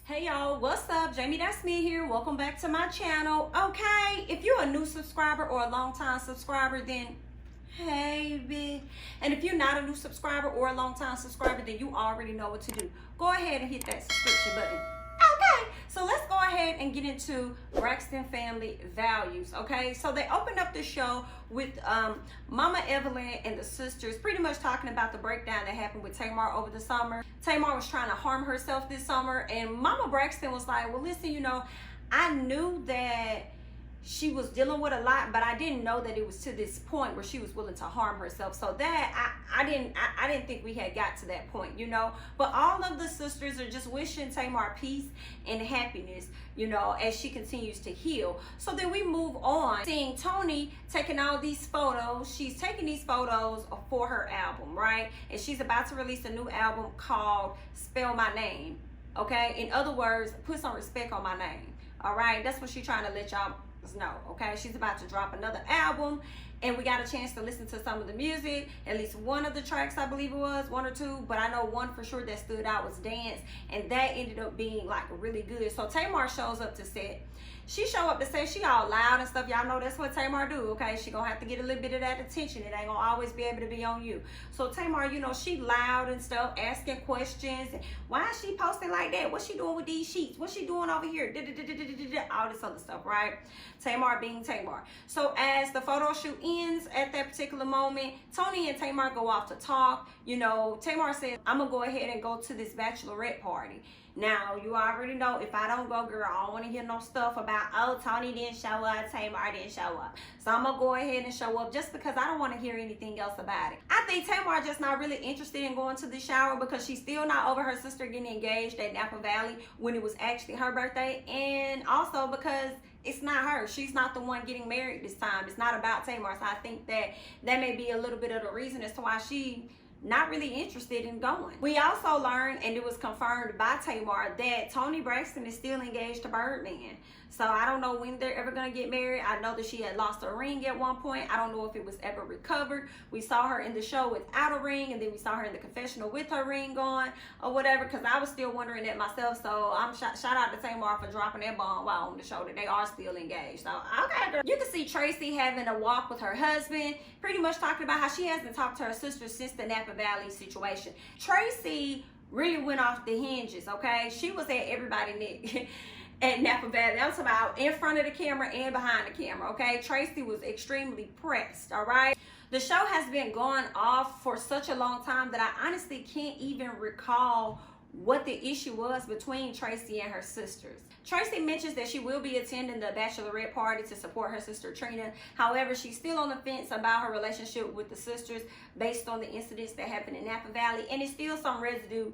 Hey y'all, what's up? Jamie, that's me here. Welcome back to my channel. Okay, if you're a new subscriber or a long time subscriber, then hey, bitch. And if you're not a new subscriber or a long time subscriber, then you already know what to do. Go ahead and hit that subscription button. Okay, so let's go ahead and get into Braxton family values. Okay, so they opened up the show with Mama Evelyn and the sisters pretty much talking about the breakdown that happened with Tamar over the summer. Tamar was trying to harm herself this summer, and Mama Braxton was like, well, listen, you know, I knew that she was dealing with a lot, but I didn't know that it was to this point where she was willing to harm herself. So that I didn't think we had got to that point, you know. But all of the sisters are just wishing Tamar peace and happiness, you know, as she continues to heal. So then we move on, seeing Toni taking all these photos. She's taking these photos for her album, right? And she's about to release a new album called Spell My Name. Okay, in other words, put some respect on my name. All right, that's what she's trying to let y'all know. Okay, she's about to drop another album, and we got a chance to listen to some of the music, at least one of the tracks, I believe it was one or two, but I know one for sure that stood out was Dance, and that ended up being like really good. So Tamar shows up to set. She show up to say she all loud and stuff. Y'all know that's what Tamar do, okay? She gonna have to get a little bit of that attention. It ain't gonna always be able to be on you. So Tamar, you know, she loud and stuff, asking questions. Why is she posting like that? What's she doing with these sheets? What's she doing over here? All this other stuff, right? Tamar being Tamar. So as the photo shoot ends at that particular moment, Toni and Tamar go off to talk. You know, Tamar says, I'm gonna go ahead and go to this bachelorette party. Now, you already know if I don't go, girl, I don't want to hear no stuff about, oh, Toni didn't show up, Tamar didn't show up. So I'm going to go ahead and show up just because I don't want to hear anything else about it. I think Tamar just not really interested in going to the shower because she's still not over her sister getting engaged at Napa Valley when it was actually her birthday. And also because it's not her. She's not the one getting married this time. It's not about Tamar. So I think that may be a little bit of the reason as to why she not really interested in going. We also learned, and it was confirmed by Tamar, that Toni Braxton is still engaged to Birdman. So I don't know when they're ever gonna get married. I know that she had lost a ring at one point. I don't know if it was ever recovered. We saw her in the show without a ring, and then we saw her in the confessional with her ring on or whatever, because I was still wondering that myself. So I'm shout out to Tamar for dropping that bomb while on the show that they are still engaged. So okay, girl. You can see Tracy having a walk with her husband, pretty much talking about how she hasn't talked to her sister since the Napa Valley situation. Tracy really went off the hinges, okay? She was at everybody neck at Napa Valley. I'm talking about in front of the camera and behind the camera, okay? Tracy was extremely pressed, all right? The show has been going off for such a long time that I honestly can't even recall what the issue was between Tracy and her sisters. Tracy mentions that she will be attending the bachelorette party to support her sister Trina. However, she's still on the fence about her relationship with the sisters based on the incidents that happened in Napa Valley, and it's still some residue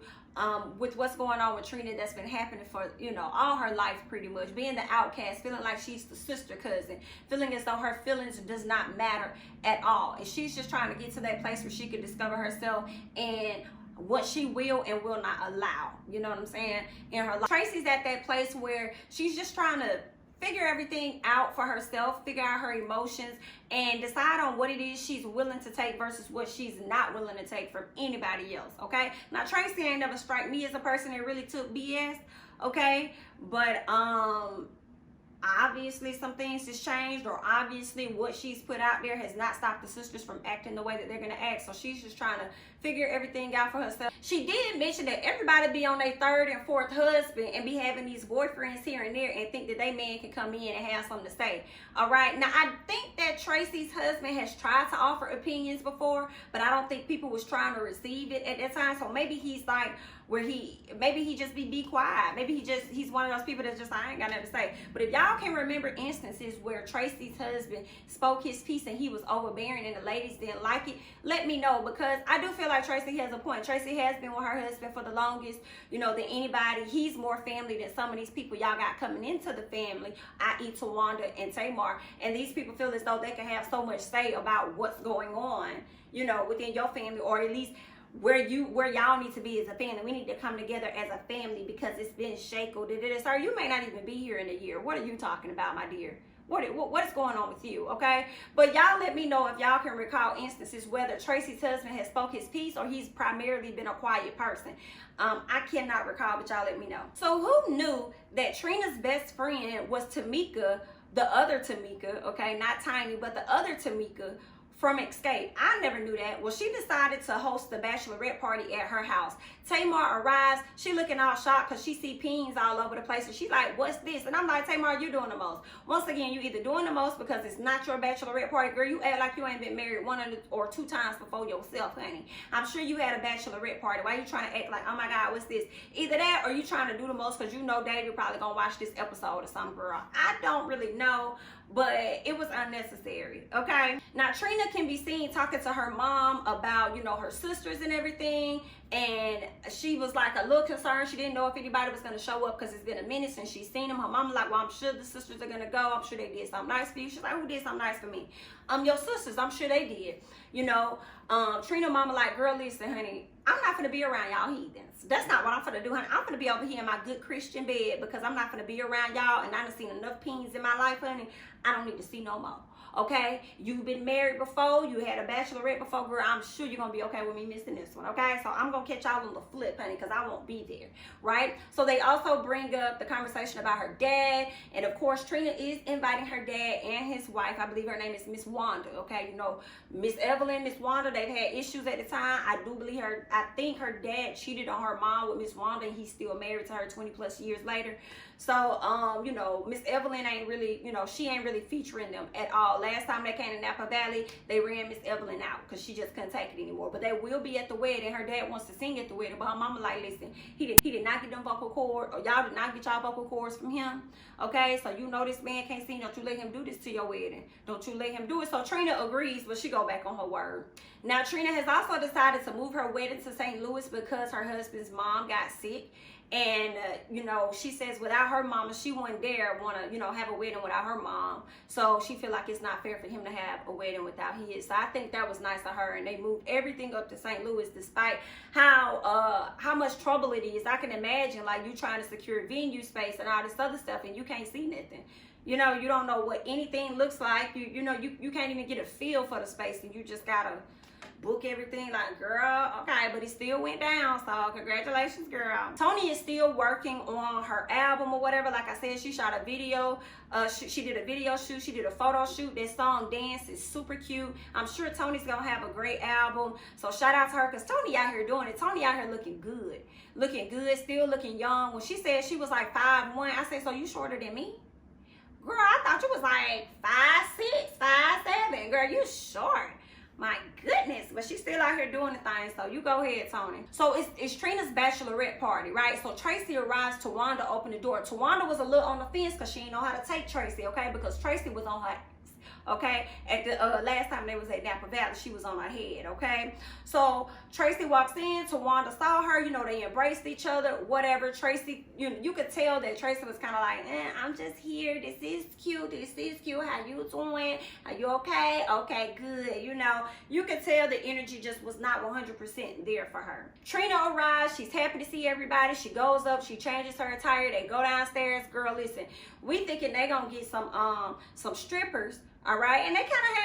with what's going on with Trina that's been happening for, you know, all her life pretty much. Being the outcast, feeling like she's the sister cousin, feeling as though her feelings does not matter at all. And she's just trying to get to that place where she can discover herself and what she will and will not allow, you know what I'm saying, in her life. Tracy's at that place where she's just trying to figure everything out for herself, figure out her emotions, and decide on what it is she's willing to take versus what she's not willing to take from anybody else, okay? Now, Tracy ain't never strike me as a person that really took BS, okay? But, obviously some things has changed, or obviously what she's put out there has not stopped the sisters from acting the way that they're gonna act. So she's just trying to figure everything out for herself. She did mention that everybody be on their third and fourth husband and be having these boyfriends here and there and think that they man can come in and have something to say. All right, now I think that Tracy's husband has tried to offer opinions before, but I don't think people was trying to receive it at that time. So maybe he's like where maybe he just be quiet. Maybe he's one of those people that's just, I ain't got nothing to say. But if y'all can remember instances where Tracy's husband spoke his piece and he was overbearing and the ladies didn't like it, let me know, because I do feel like Tracy has a point. Tracy has been with her husband for the longest, you know, than anybody. He's more family than some of these people y'all got coming into the family, i.e. Tawanda and Tamar. And these people feel as though they can have so much say about what's going on, you know, within your family, or at least where y'all need to be as a family. We need to come together as a family because it's been shackled. Sir, you may not even be here in a year. What are you talking about, my dear? What is going on with you, okay? But y'all let me know if y'all can recall instances whether Tracy's husband has spoke his piece or he's primarily been a quiet person. I cannot recall, but y'all let me know. So who knew that Trina's best friend was Tamika, the other Tamika, okay? Not Tiny, but the other Tamika from Escape? I never knew that. Well, she decided to host the bachelorette party at her house. Tamar arrives. She looking all shocked because she see peens all over the place. And she's like, what's this? And I'm like, Tamar, you doing the most. Once again, you either doing the most because it's not your bachelorette party. Girl, you act like you ain't been married one or two times before yourself, honey. I'm sure you had a bachelorette party. Why you trying to act like, oh my God, what's this? Either that or you trying to do the most because you know David probably going to watch this episode or something, girl. I don't really know, but it was unnecessary, okay? Now, Trina can be seen talking to her mom about, you know, her sisters and everything. And she was like a little concerned. She didn't know if anybody was going to show up because it's been a minute since she's seen them. Her mom was like, well, I'm sure the sisters are going to go. I'm sure they did something nice for you. She's like, who did something nice for me? Your sisters. I'm sure they did. You know, Trina mama like, girl, listen, honey, I'm not going to be around y'all heathens. That's not what I'm going to do, honey. I'm going to be over here in my good Christian bed because I'm not going to be around y'all. And I done seen enough peens in my life, honey. I don't need to see no more. Okay, you've been married before, you had a bachelorette before, girl. I'm sure you're gonna be okay with me missing this one, okay? So I'm gonna catch y'all on the flip, honey, because I won't be there, right? So they also bring up the conversation about her dad, and of course Trina is inviting her dad and his wife. I believe her name is Miss Wanda, okay? You know, Miss Evelyn, Miss Wanda, they've had issues at the time. I do believe I think her dad cheated on her mom with Miss Wanda, and he's still married to her 20 plus years later. So, you know, Miss Evelyn ain't really, you know, she ain't really featuring them at all. Last time they came to Napa Valley, they ran Miss Evelyn out because she just couldn't take it anymore. But they will be at the wedding. Her dad wants to sing at the wedding, but her mama like, listen, he did not get them vocal cords, or y'all did not get y'all vocal cords from him. Okay, so you know this man can't sing. Don't you let him do this to your wedding. Don't you let him do it. So Trina agrees, but she go back on her word. Now, Trina has also decided to move her wedding to St. Louis because her husband's mom got sick. And, you know, she says without her mama, she wouldn't dare want to, you know, have a wedding without her mom. So she feel like it's not fair for him to have a wedding without his. So I think that was nice of her. And they moved everything up to St. Louis despite how much trouble it is. I can imagine, like, you trying to secure venue space and all this other stuff and you can't see nothing. You know, you don't know what anything looks like. You know, you can't even get a feel for the space and you just got to book everything. Like, girl, okay, but it still went down, so congratulations, girl. Toni is still working on her album or whatever. Like I said, she shot a video. She did a video shoot. She did a photo shoot. That song Dance is super cute. I'm sure Toni's gonna have a great album, so shout out to her because Toni out here doing it. Toni out here looking good, still looking young. When she said she was like 5'1", I said, so you shorter than me? Girl, I thought you was like 5'6", 5'7". Girl, you short. My goodness, but she's still out here doing the thing, so you go ahead, Toni. So it's Trina's bachelorette party, right? So Tracy arrives, Tawanda opened the door. Tawanda was a little on the fence because she didn't know how to take Tracy, okay? Because Tracy was on her, okay? At the last time they was at Napa Valley, she was on her head, okay? So Tracy walks in, Tawanda saw her, you know, they embraced each other, whatever. Tracy, you could tell that Tracy was kind of like, I'm just here, this is cute, how you doing, are you okay? Okay, good, you know. You could tell the energy just was not 100% there for her. Trina arrives, she's happy to see everybody, she goes up, she changes her attire, they go downstairs. Girl, listen, we thinking they gonna get some strippers, all right, and they kind of had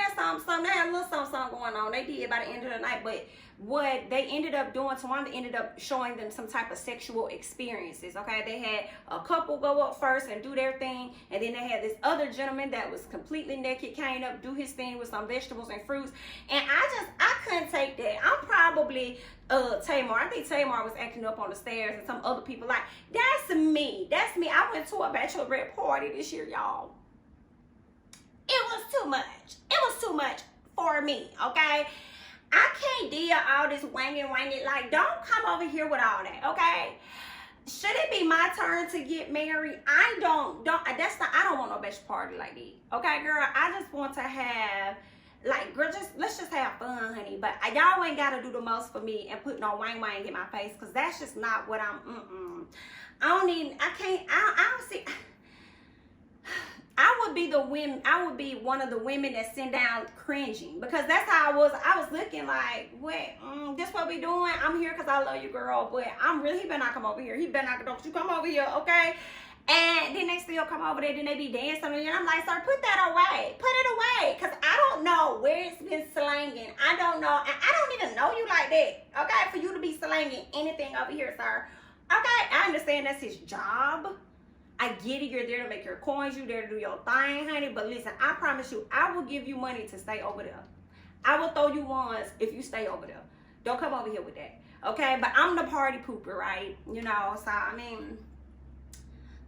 they had a little something going on. They did by the end of the night, but what they ended up doing, Tawanda ended up showing them some type of sexual experiences, okay? They had a couple go up first and do their thing, and then they had this other gentleman that was completely naked, came up, do his thing with some vegetables and fruits, and I couldn't take that. I'm probably Tamar. I think Tamar was acting up on the stairs, and some other people like, that's me. I went to a bachelorette party this year, y'all. It was too much for me, okay? I can't deal all this wanging. Like, don't come over here with all that, okay? Should it be my turn to get married? I don't want no bachelor party like that, okay, girl? I just want to have, like, girl, let's just have fun, honey. But y'all ain't got to do the most for me and put no wang in my face, because that's just not what I'm, I don't see... I would be one of the women that send down cringing, because that's how I was looking like, what, this what we doing? I'm here because I love you, girl, but he better not come over here. Don't you come over here, okay? And then they still come over there, then they be dancing, and I'm like, sir, put that away. Put it away. Because I don't know where it's been slanging. I don't know. And I don't even know you like that. Okay? For you to be slanging anything over here, sir. Okay? I understand that's his job. I get it. You're there to make your coins. You're there to do your thing, honey. But listen, I promise you, I will give you money to stay over there. I will throw you ones if you stay over there. Don't come over here with that. Okay? But I'm the party pooper, right? You know, so, I mean...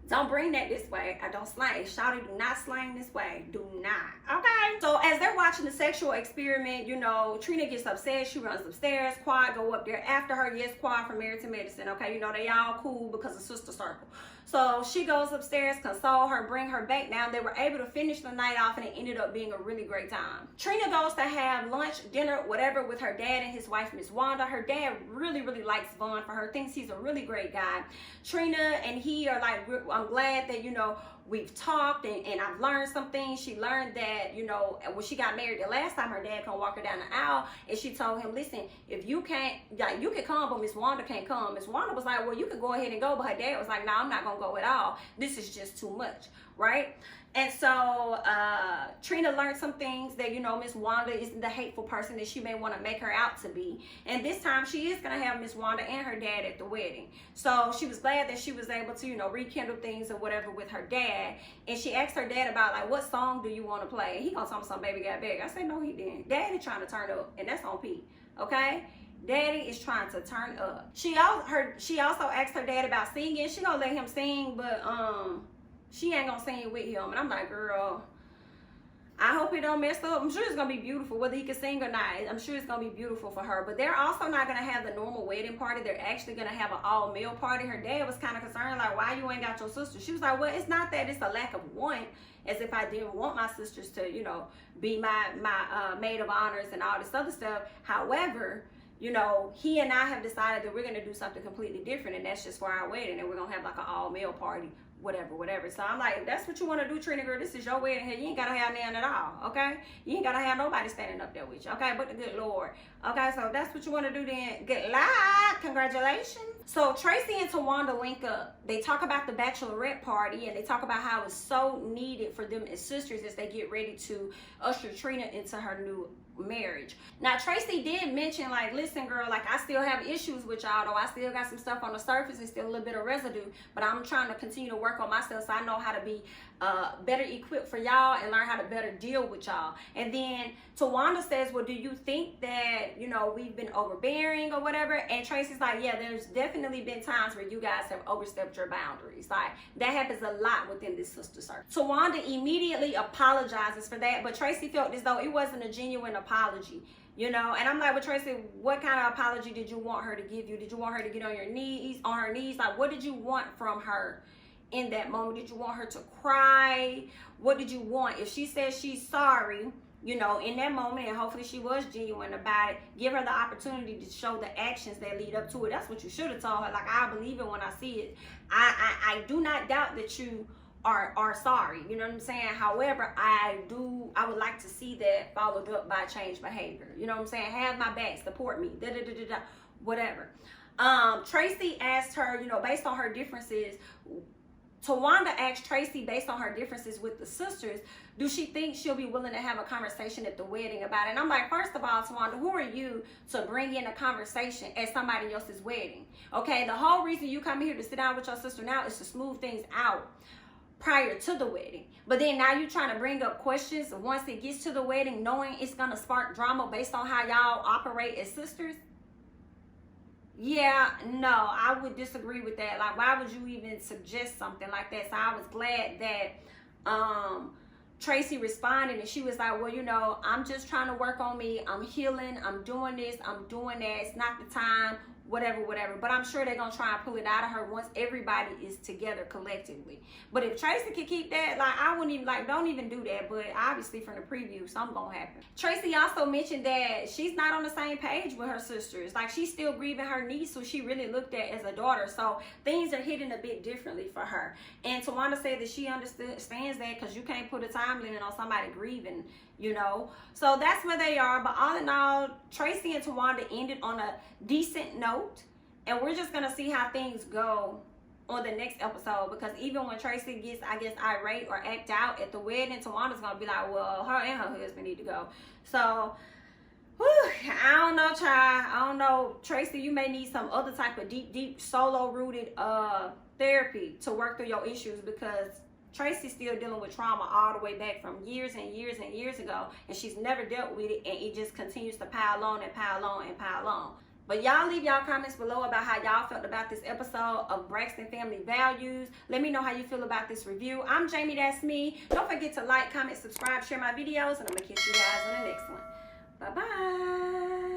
Don't bring that this way. I don't slang. Shawty, do not slang this way. Do not. Okay? So as they're watching the sexual experiment, you know, Trina gets upset. She runs upstairs. Quad go up there after her. Yes, Quad from Married to Medicine. Okay? You know, they all cool because of Sister Circle. So she goes upstairs, console her, bring her back down. They were able to finish the night off, and it ended up being a really great time. Trina goes to have lunch, dinner, whatever, with her dad and his wife, Miss Wanda. Her dad really, really likes Vaughn for her, thinks he's a really great guy. Trina and he are like, I'm glad that, you know, we've talked and I've learned some things. She learned that, you know, when she got married the last time, her dad couldn't walk her down the aisle, and she told him, listen, if you can't, like, you can come, but Miss Wanda can't come. Miss Wanda was like, well, you can go ahead and go, but her dad was like, no, I'm not gonna go at all. This is just too much, right? And so Trina learned some things that, you know, Miss Wanda isn't the hateful person that she may want to make her out to be. And this time she is going to have Miss Wanda and her dad at the wedding. So she was glad that she was able to, you know, rekindle things or whatever with her dad. And she asked her dad about, like, what song do you want to play? And he going to tell me some Baby Got Big. I said, no, he didn't. Daddy trying to turn up, and that's on P. Okay? Daddy is trying to turn up. She also asked her dad about singing. She going to let him sing, but, she ain't gonna sing with him. And I'm like, girl, I hope he don't mess up. I'm sure it's gonna be beautiful, whether he can sing or not. I'm sure it's gonna be beautiful for her. But they're also not gonna have the normal wedding party. They're actually gonna have an all-male party. Her dad was kind of concerned, like, why you ain't got your sister? She was like, well, it's not that, it's a lack of want, as if I didn't want my sisters to, you know, be my maid of honors and all this other stuff. However, you know, he and I have decided that we're gonna do something completely different, and that's just for our wedding, and we're gonna have like an all-male party. Whatever. So I'm like, if that's what you want to do, Trina girl, this is your wedding here. You ain't got to have none at all, okay? You ain't got to have nobody standing up there with you, okay? But the good Lord. Okay, so if that's what you want to do, then good luck. Congratulations. So Tracy and Tawanda link up. They talk about the bachelorette party, and they talk about how it's so needed for them as sisters as they get ready to usher Trina into her new marriage. Now Tracy did mention, like, listen girl, like, I still have issues with y'all, though I still got some stuff on the surface and still a little bit of residue, but I'm trying to continue to work on myself so I know how to be better equipped for y'all and learn how to better deal with y'all. And then Tawanda says, well, do you think that, you know, we've been overbearing or whatever? And Tracy's like, yeah, there's definitely been times where you guys have overstepped your boundaries. Like, that happens a lot within this sister circle. Tawanda immediately apologizes for that, but Tracy felt as though it wasn't a genuine apology. You know, and I'm like, well, Tracy, what kind of apology did you want her to give you? Did you want her to get on her knees? Like, what did you want from her in that moment? Did you want her to cry? What did you want? If she says she's sorry, you know, in that moment, and hopefully she was genuine about it, give her the opportunity to show the actions that lead up to it. That's what you should have told her. Like, I believe it when I see it. I do not doubt that you are sorry, you know what I'm saying? However, I would like to see that followed up by changed behavior. You know what I'm saying? Have my back, support me, whatever. Tracy asked her, you know, based on her differences, Tawanda asked Tracy, based on her differences with the sisters, do she think she'll be willing to have a conversation at the wedding about it? And I'm like, first of all, Tawanda, who are you to bring in a conversation at somebody else's wedding? Okay, the whole reason you come here to sit down with your sister now is to smooth things out prior to the wedding. But then now you're trying to bring up questions once it gets to the wedding, knowing it's going to spark drama based on how y'all operate as sisters. Yeah, no, I would disagree with that. Like, why would you even suggest something like that? So I was glad that Tracy responded, and she was like, well, you know, I'm just trying to work on me. I'm healing. I'm doing this. I'm doing that. It's not the time. Whatever. But I'm sure they're going to try and pull it out of her once everybody is together collectively. But if Tracy could keep that, like, I wouldn't even, like, don't even do that. But obviously from the preview, something going to happen. Tracy also mentioned that she's not on the same page with her sisters. Like, she's still grieving her niece, who she really looked at as a daughter. So things are hitting a bit differently for her. And Tawanda said that she understands that, because you can't put a time limit on somebody grieving, you know. So that's where they are. But all in all, Tracy and Tawanda ended on a decent note, and we're just gonna see how things go on the next episode, because even when Tracy gets, I guess, irate or act out at the wedding, Tawana's gonna be like, well, her and her husband need to go. So, whew, I don't know, child. I don't know. Tracy, you may need some other type of deep, solo-rooted therapy to work through your issues, because Tracy's still dealing with trauma all the way back from years and years and years ago, and she's never dealt with it, and it just continues to pile on and pile on and pile on. But y'all leave y'all comments below about how y'all felt about this episode of Braxton Family Values. Let me know how you feel about this review. I'm Jamie, that's me. Don't forget to like, comment, subscribe, share my videos, and I'm going to catch you guys on the next one. Bye-bye.